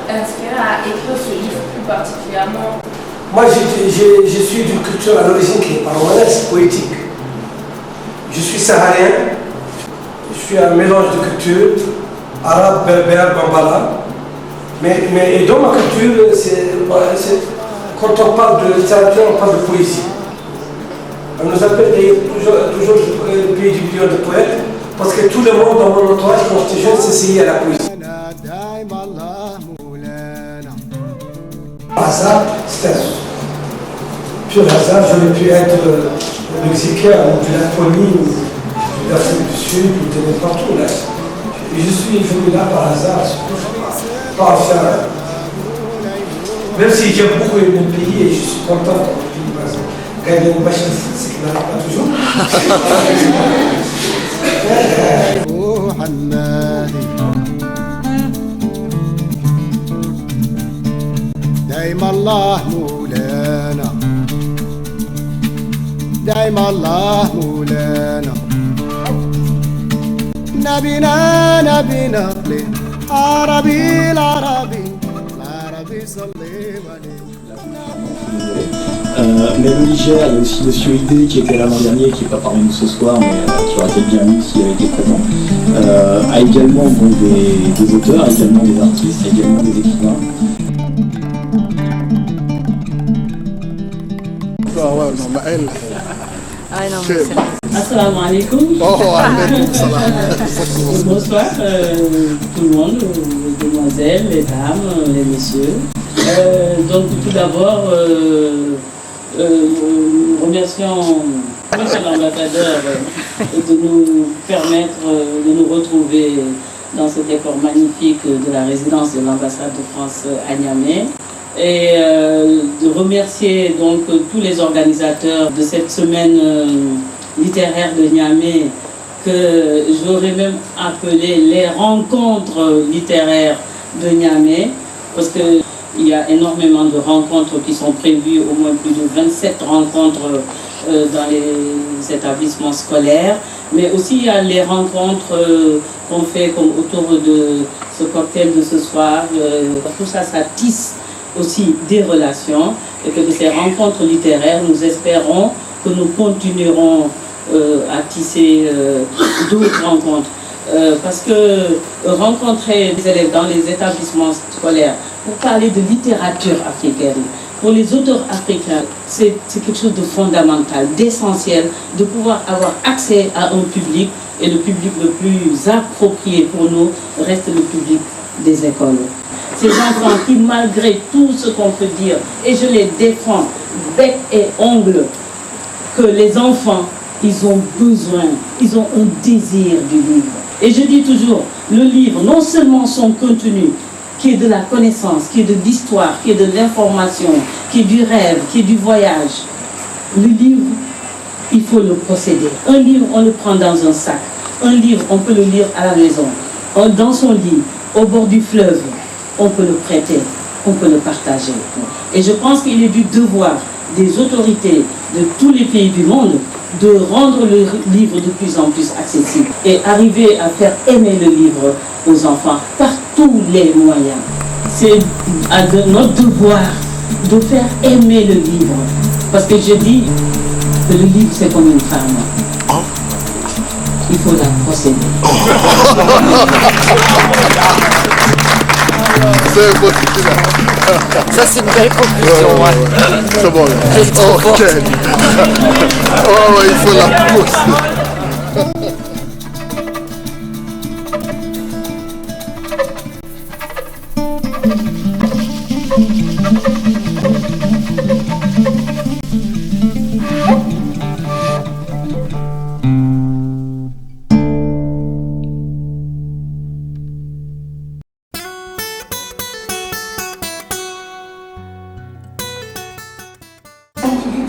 inspiré à écrire ce livre plus particulièrement? Moi, je suis d'une culture à l'origine qui est pas romanesque, poétique. Je suis saharien, je suis un mélange de cultures, arabe, berbère, bambara. Mais dans ma culture, quand on parle de littérature, on parle de poésie. On nous appelle toujours le pays du million de poètes, parce que tout le monde dans mon entourage, quand j'étais jeune, s'essayait à la poésie. Hasard, c'est un pur hasard, j'aurais pu être mexicain ou de Laponie ou de l'Afrique du Sud ou de n'importe où là. Et je suis venu là par hasard, pas en faire. Même si j'aime beaucoup mon pays et je suis content dans mon pays, par exemple. Gagner une match de foot, c'est qu'il n'arrive pas toujours. دايما الله مولانا دايما الله مولانا نبينا عربي العربي صلي mais le Niger, il y a aussi le Suédé qui était là l'an dernier, qui n'est pas parmi nous ce soir, mais qui aurait été bien mis s'il avait été présent, a également donc, des auteurs, également des artistes, également des écrivains. Assalamu alaikum. Bonsoir tout le monde, les demoiselles, les dames, les messieurs. Donc tout d'abord, nous remercions monsieur l'ambassadeur de nous permettre de nous retrouver dans ce décor magnifique de la résidence de l'ambassade de France à Niamey. Et de remercier donc tous les organisateurs de cette semaine littéraire de Niamey, que j'aurais même appelé les rencontres littéraires de Niamey, parce qu'il y a énormément de rencontres qui sont prévues, au moins plus de 27 rencontres dans les établissements scolaires, mais aussi il y a les rencontres qu'on fait comme autour de ce cocktail de ce soir. Tout ça, ça tisse aussi des relations, et que de ces rencontres littéraires, nous espérons que nous continuerons à tisser d'autres rencontres. Parce que rencontrer les élèves dans les établissements scolaires pour parler de littérature africaine, pour les auteurs africains, c'est quelque chose de fondamental, d'essentiel, de pouvoir avoir accès à un public, et le public le plus approprié pour nous reste le public des écoles. Ces enfants qui, malgré tout ce qu'on peut dire, et je les défends, bec et ongles, que les enfants, ils ont besoin, ils ont un désir du livre. Et je dis toujours, le livre, non seulement son contenu, qui est de la connaissance, qui est de l'histoire, qui est de l'information, qui est du rêve, qui est du voyage. Le livre, il faut le posséder. Un livre, on le prend dans un sac. Un livre, on peut le lire à la maison. Dans son lit, au bord du fleuve, on peut le prêter, on peut le partager. Et je pense qu'il est du devoir des autorités de tous les pays du monde de rendre le livre de plus en plus accessible et arriver à faire aimer le livre aux enfants par tous les moyens. C'est notre devoir de faire aimer le livre. Parce que je dis que le livre, c'est comme une femme. Il faut la posséder. Ça, c'est une belle conclusion. C'est bon. Ok. Oh, il faut la pousser.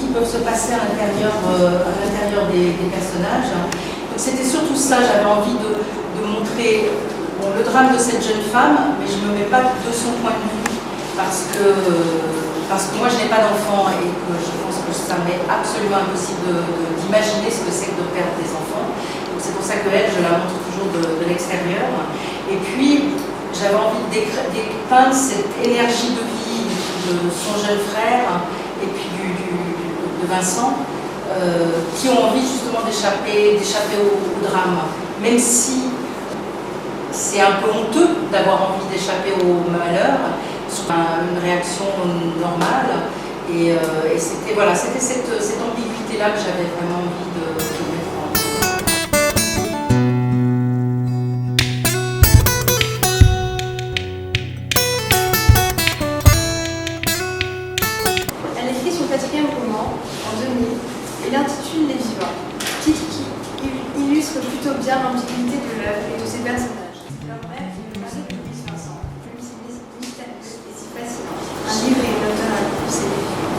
Qui peuvent se passer à l'intérieur des personnages. Donc c'était surtout ça, j'avais envie de montrer le drame de cette jeune femme, mais je ne me mets pas de son point de vue, parce que moi je n'ai pas d'enfant et que je pense que ça m'est absolument impossible d'imaginer ce que c'est que de perdre des enfants. Donc c'est pour ça qu'elle, je la montre toujours de l'extérieur. Et puis, j'avais envie de dépeindre cette énergie de vie de son jeune frère et puis de Vincent, qui ont envie justement d'échapper au drame. Même si c'est un peu honteux d'avoir envie d'échapper au malheur, c'est une réaction normale. Et c'était voilà, cette ambiguïté-là que j'avais vraiment envie de mettre en place. Elle écrit son 4e roman en 2000 et l'intitule Les Vivants, titre qui illustre plutôt bien l'ambiguïté de l'œuvre et de ses personnages. Leur rêve est le passé de Louis Vincent, plume si mystérieuse et si fascinante. Un livre et une auteure à lire, c'est Les Vivants.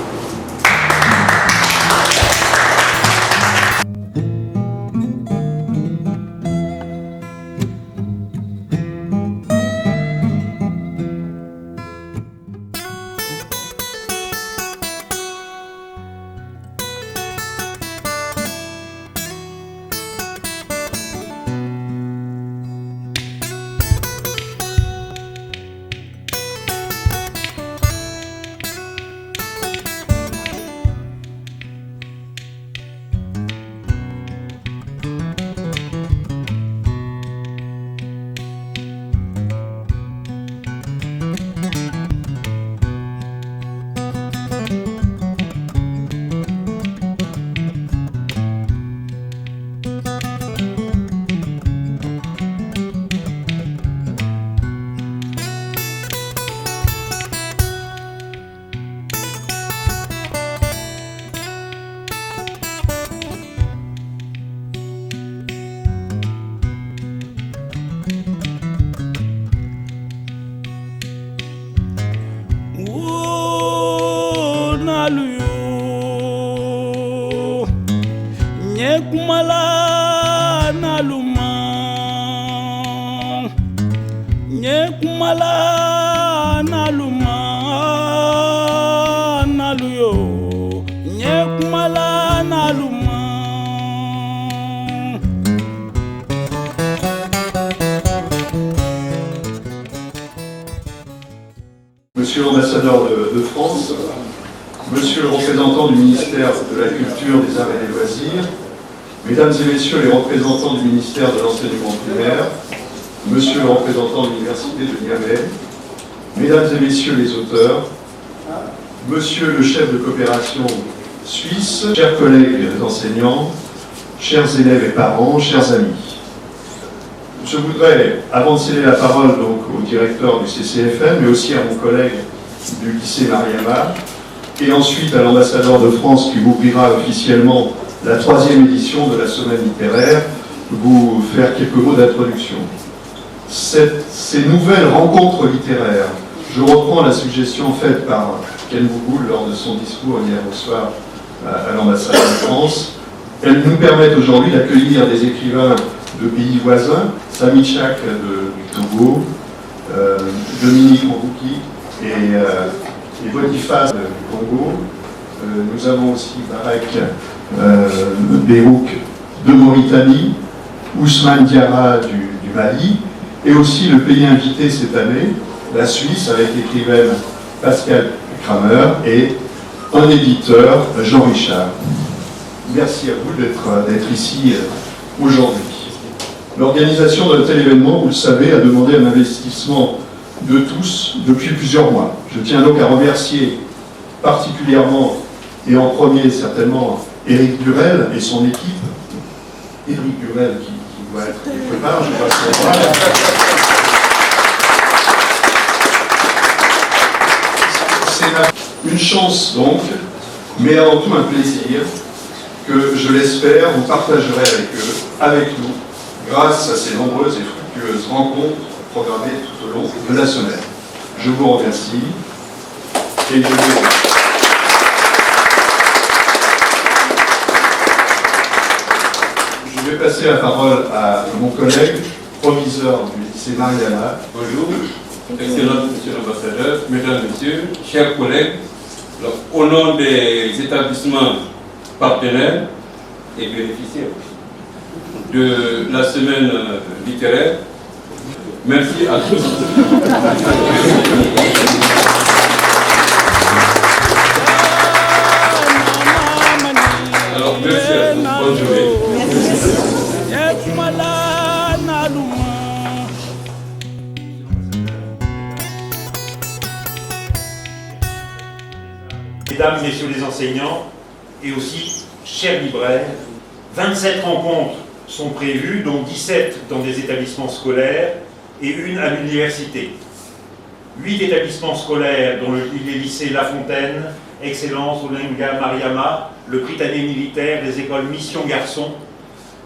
Monsieur l'ambassadeur de France, Monsieur le représentant du ministère de la Culture, des Arts et des Loisirs, Mesdames et Messieurs les représentants du ministère de l'Enseignement primaire, Monsieur le représentant de l'Université de Niamey, Mesdames et Messieurs les auteurs, Monsieur le chef de coopération suisse, chers collègues enseignants, chers élèves et parents, chers amis. Je voudrais, avant de céder la parole donc, au directeur du CCFM, mais aussi à mon collègue du lycée Mariama, et ensuite à l'ambassadeur de France qui ouvrira officiellement la 3e édition de la semaine littéraire, vous faire quelques mots d'introduction. Ces nouvelles rencontres littéraires, je reprends la suggestion faite par Ken Bougoul lors de son discours hier au soir à l'ambassade de France, elles nous permettent aujourd'hui d'accueillir des écrivains de pays voisins, Sami Chak du Togo, Dominique Mbouki et Boniface du Congo. Nous avons aussi Barek Berouk de Mauritanie, Ousmane Diarra du Mali, et aussi le pays invité cette année, la Suisse, avec l'écrivaine Pascal Kramer et un éditeur, Jean Richard. Merci à vous d'être ici aujourd'hui. L'organisation d'un tel événement, vous le savez, a demandé un investissement de tous depuis plusieurs mois. Je tiens donc à remercier particulièrement, et en premier certainement, Éric Burel et son équipe. Éric Burel qui doit être quelque part, je passe la parole. C'est une chance donc, mais avant tout un plaisir que, je l'espère, vous partagerez avec nous, grâce à ces nombreuses et fructueuses rencontres programmées tout au long de la semaine. Je vous remercie et je vais passer la parole à mon collègue, proviseur du lycée Mariama. Bonjour, excellent monsieur l'ambassadeur, mesdames, messieurs, chers collègues. Alors, au nom des établissements partenaires et bénéficiaires de la semaine littéraire, Merci à tous. Alors, merci à tous. Bonne journée. Mesdames, Messieurs les enseignants et aussi chers libraires, 27 rencontres sont prévues, dont 17 dans des établissements scolaires et une à l'université. 8 établissements scolaires dont les lycées La Fontaine, Excellence, Olenga, Mariama, le Britannique militaire, les écoles Mission Garçon,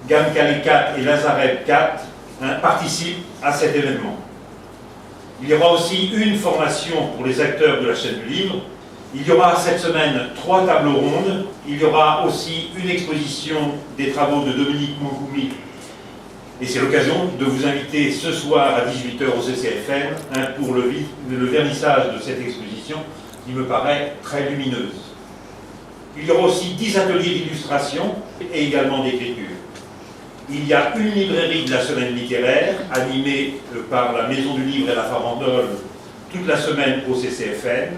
Gamkale 4 et Lazareth 4 participent à cet événement. Il y aura aussi une formation pour les acteurs de la chaîne du livre. Il y aura cette semaine 3 tables rondes. Il y aura aussi une exposition des travaux de Dominique Mongoumi. Et c'est l'occasion de vous inviter ce soir à 18 h au CCFM pour le vernissage de cette exposition qui me paraît très lumineuse. Il y aura aussi 10 ateliers d'illustration et également d'écriture. Il y a une librairie de la semaine littéraire animée par la Maison du Livre et la Farandole toute la semaine au CCFM.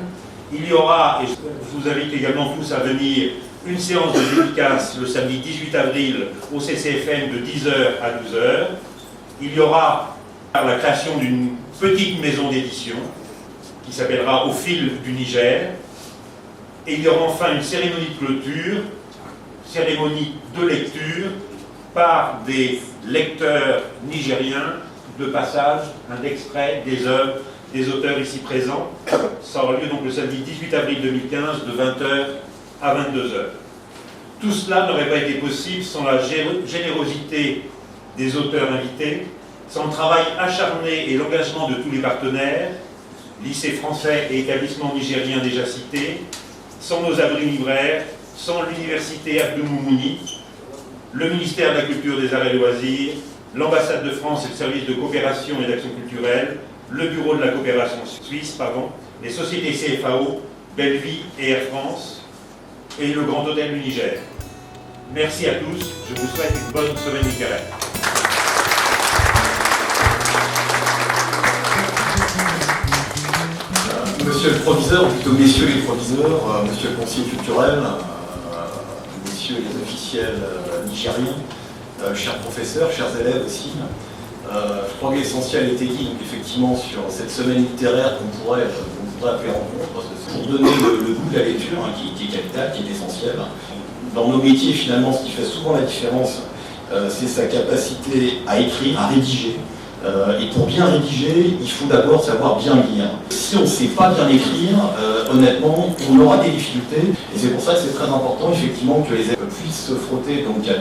Il y aura, et je vous invite également tous à venir, une séance de dédicace le samedi 18 avril au CCFM de 10 h à 12 h. Il y aura la création d'une petite maison d'édition qui s'appellera Au fil du Niger. Et il y aura enfin une cérémonie de clôture, cérémonie de lecture par des lecteurs nigériens de passage, d'extrait des œuvres des auteurs ici présents. Ça aura lieu donc le samedi 18 avril 2015 de 20 h à 22 h. Tout cela n'aurait pas été possible sans la générosité des auteurs invités, sans le travail acharné et l'engagement de tous les partenaires, lycées français et établissements nigériens déjà cités, sans nos abris libraires, sans l'université Abdou Moumouni, le ministère de la Culture, des Arts et Loisirs, l'ambassade de France et le service de coopération et d'action culturelle, le bureau de la coopération suisse, les sociétés CFAO, Bellevie et Air France, et le Grand Hôtel du Niger. Merci à tous, je vous souhaite une bonne semaine littéraire. Monsieur le proviseur, ou plutôt messieurs les proviseurs, monsieur le conseiller culturel, messieurs les officiels nigériens, chers professeurs, chers élèves aussi, je crois que l'essentiel était dit donc, effectivement sur cette semaine littéraire qu'on pourrait appeler rencontre, pour donner le goût de la lecture, qui est capital, qui est essentiel. Dans nos métiers, finalement, ce qui fait souvent la différence, c'est sa capacité à écrire, à rédiger. Et pour bien rédiger, il faut d'abord savoir bien lire. Si on ne sait pas bien écrire, honnêtement, on aura des difficultés. Et c'est pour ça que c'est très important, effectivement, que les élèves puissent se frotter donc, à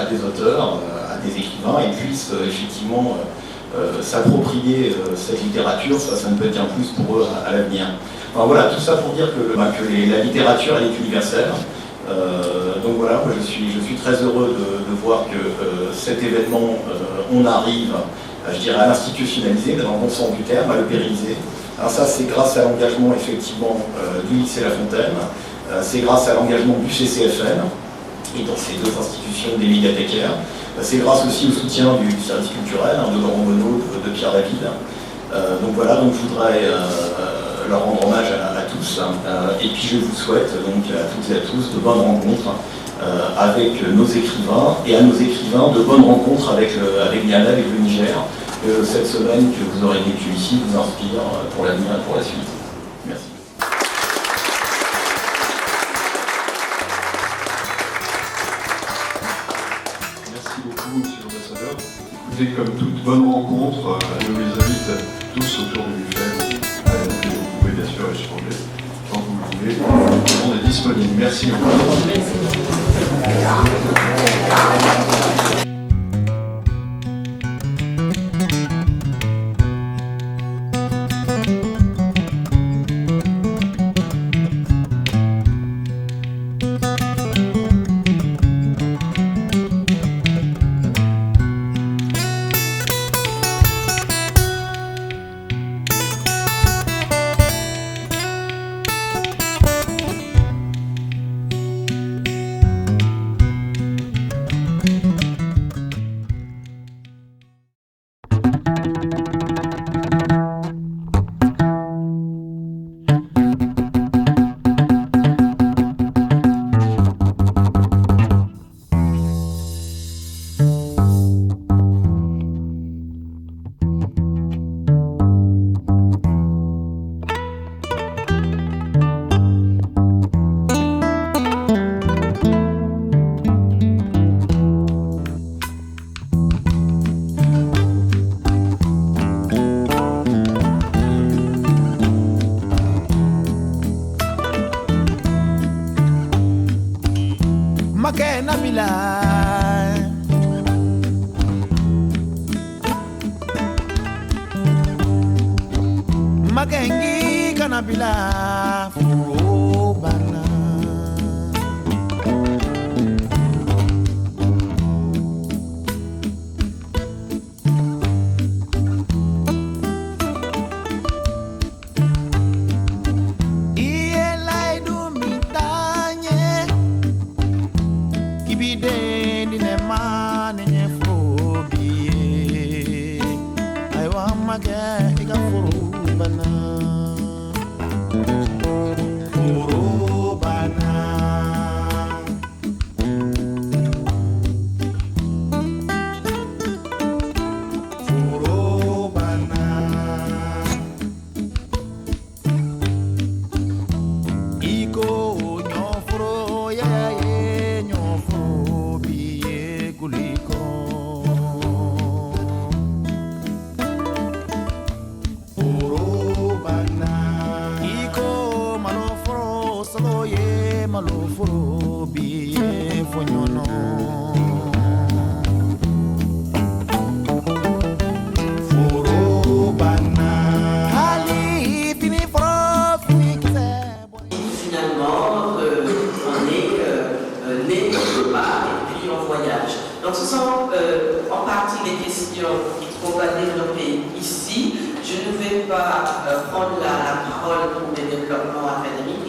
des auteurs, à des écrivains, et puissent effectivement s'approprier cette littérature. Ça ne peut être qu'un plus pour eux à l'avenir. Enfin, voilà, tout ça pour dire que la littérature, elle est universelle. Donc voilà, moi je suis très heureux de voir que cet événement, on arrive, je dirais, à l'institutionnaliser, dans le bon sens du terme, à le pérenniser. Alors ça, c'est grâce à l'engagement, effectivement, du lycée La Fontaine, c'est grâce à l'engagement du CCFN, et dans ces deux institutions des médiathécaires, c'est grâce aussi au soutien du service culturel, de Laurent Bonneau, de Pierre David. Donc voilà, donc je voudrais leur rendre hommage à tous, et puis je vous souhaite donc à toutes et à tous de bonnes rencontres avec nos écrivains, et à nos écrivains de bonnes rencontres avec Niamey, avec le Niger. Cette semaine que vous aurez vécue ici vous inspire pour l'avenir et pour la suite. Merci. Merci beaucoup, monsieur l'ambassadeur. Écoutez, comme toute bonne rencontre, je les invite tous autour du buffet. Vous pouvez bien sûr échanger quand vous le voulez. Tout le monde est disponible. Merci beaucoup. make nabila makengi kanabila furo bana Donc ce sont en partie les questions qu'on va développer ici. Je ne vais pas prendre la parole pour les développements académiques.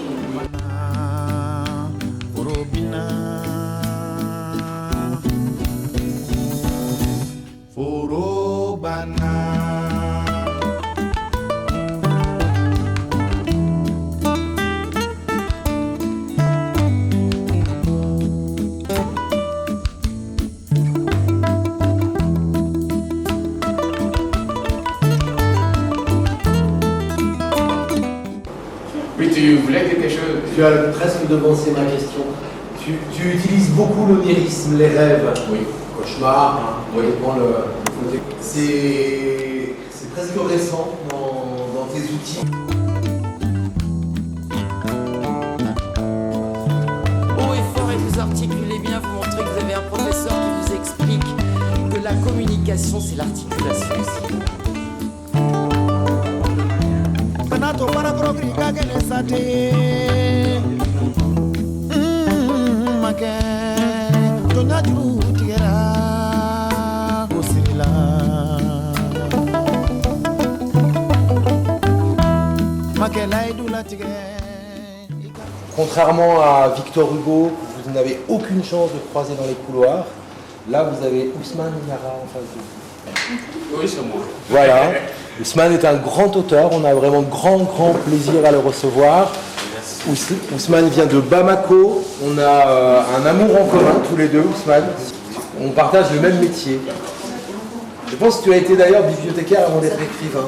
Tu voulais quelque chose? Tu as presque devancé ma question. Tu utilises beaucoup l'onirisme, les rêves. Oui. Cauchemar, oui. C'est presque récent dans tes outils. Haut et fort et vous articulez bien, vous montrez que vous avez un professeur qui vous explique que la communication c'est l'articulation aussi. Para progrika kene sate make tonya juru tigera osila make laidu la tigera. Contrairement à Victor Hugo, vous n'avez aucune chance de croiser dans les couloirs. Là, vous avez Ousmane Yara en face de vous. Oui, c'est moi. Voilà. Ousmane est un grand auteur, on a vraiment grand plaisir à le recevoir. Ousmane vient de Bamako, on a un amour en commun tous les deux, Ousmane. On partage le même métier. Je pense que tu as été d'ailleurs bibliothécaire avant d'être écrivain.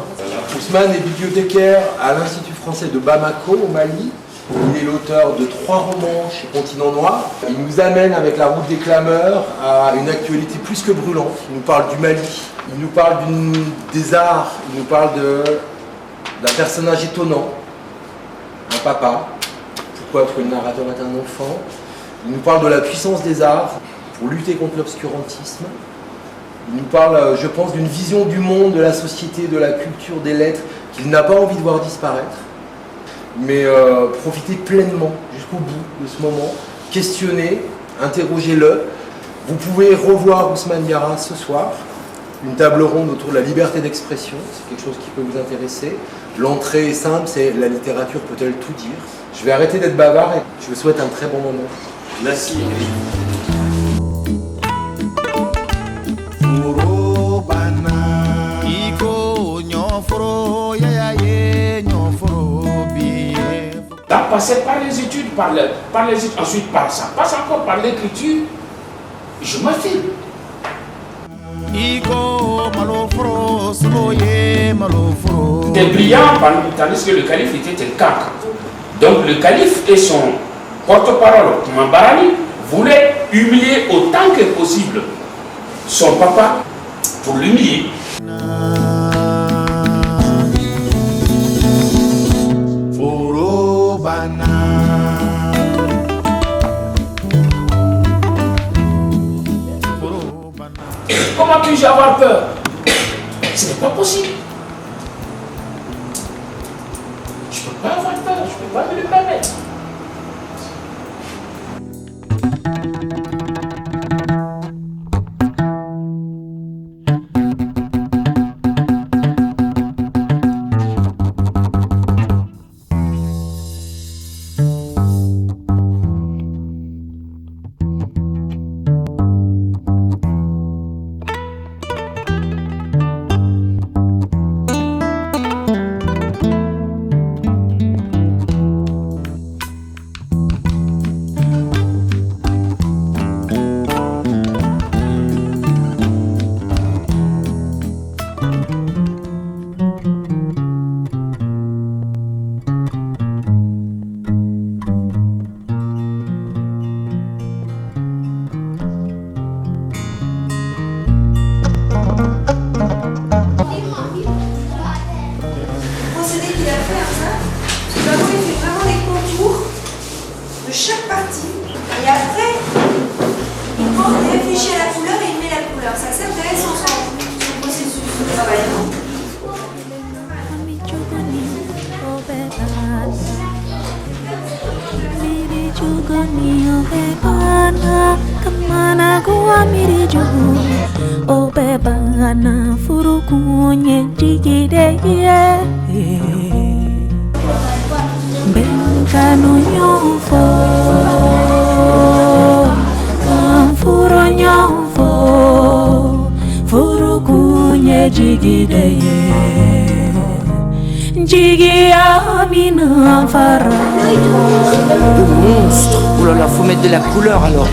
Ousmane est bibliothécaire à l'Institut français de Bamako au Mali. Il est l'auteur de 3 romans chez Continent Noir. Il nous amène avec La Route des Clameurs à une actualité plus que brûlante. Il nous parle du Mali, il nous parle des arts, il nous parle d'un personnage étonnant, un papa. Pourquoi? Parce que le narrateur est un enfant. Il nous parle de la puissance des arts pour lutter contre l'obscurantisme. Il nous parle, je pense, d'une vision du monde, de la société, de la culture, des lettres qu'il n'a pas envie de voir disparaître. Mais profitez pleinement jusqu'au bout de ce moment, questionnez, interrogez-le. Vous pouvez revoir Ousmane Yara ce soir, une table ronde autour de la liberté d'expression, c'est quelque chose qui peut vous intéresser. L'entrée est simple, c'est la littérature peut-elle tout dire. Je vais arrêter d'être bavard et je vous souhaite un très bon moment. Merci. T'as passé par les études, ensuite par ça, passe encore par l'écriture. Je m'affirme. T'es brillant tandis que le calife était le caca. Donc le calife et son porte-parole, Mambarani, voulaient humilier autant que possible son papa pour l'humilier. Comment puis-je avoir peur? Ce n'est pas possible. Je ne peux pas avoir peur, je ne peux pas me le permettre. Chaque partie et après il réfléchit à la couleur et il met la couleur. C'est assez intéressant son processus de travail. Kemana gua miri juhu oh bebana furukunya jigide ye benkanu nyofo furo nyofo furukunya jigide ye jigi amina fara monstre. Oh là là, faut mettre de la couleur alors.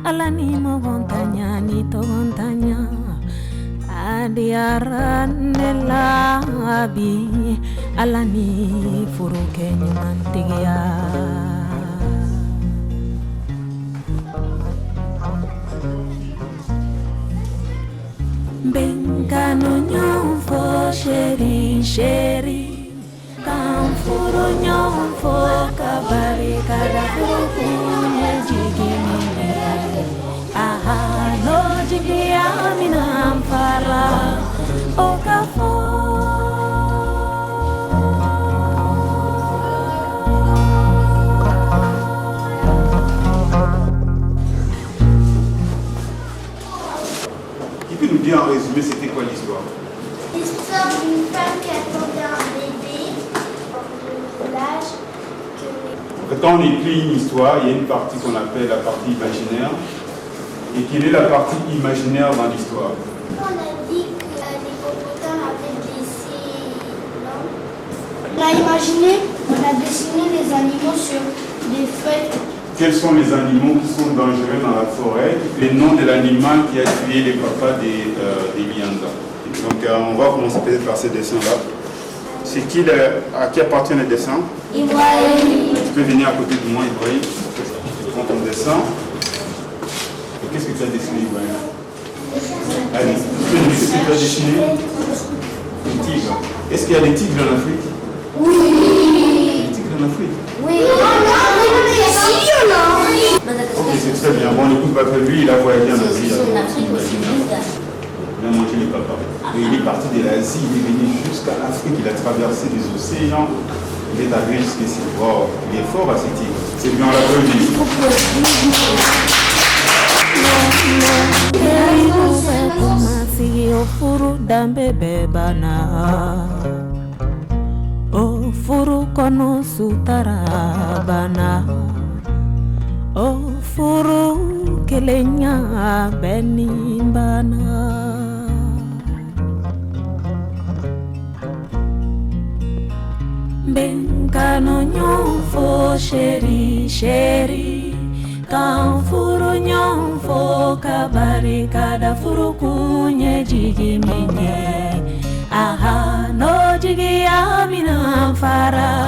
Alani mogontanya ni togontanya adiaranela abi alani furukenyu mantigia Benkano nyonfo sheri sheri Kamfuro nyonfo kabari kada furukunye jigini Aha no jigi amina ampara Okafo Nous dire en résumé c'était quoi l'histoire? L'histoire d'une femme qui attendait un bébé dans le village. Quand on écrit une histoire, il y a une partie qu'on appelle la partie imaginaire. Et quelle est la partie imaginaire dans l'histoire? On a dit que les hippopotames avaient des non. On a imaginé, on a dessiné les animaux sur des feuilles. Quels sont les animaux qui sont dangereux dans la forêt? Les noms de l'animal qui a tué les papas des Lianda. Donc on va commencer peut-être par ce dessin-là. C'est qui à qui appartient le dessin? Ibrahim. Tu peux venir à côté de moi, Ibrahim. Tu prends ton dessin. Et qu'est-ce que tu as dessiné, Ibrahim? Allez, tu peux nous dire ce que tu as dessiné? Un tigre. Est-ce qu'il y a des tigres en Afrique? Oui. Des tigres en Afrique? Oui. Ok, c'est très bien. Bon, écoute, papa, lui, il a voyagé en Asie. Il a mangé les papas. Et il est parti de l'Asie, il est venu jusqu'à l'Afrique, il a traversé les océans, il est arrivé jusqu'ici. Wow, il est fort à ce tigre. C'est bien, on l'a prévu. O furu kono sutara bana O furu kelenya beni bana Benkano nyonfo sheri sheri Kan furu nyonfo kabari kada furu kunye jigi minye Aha no jigi amina fara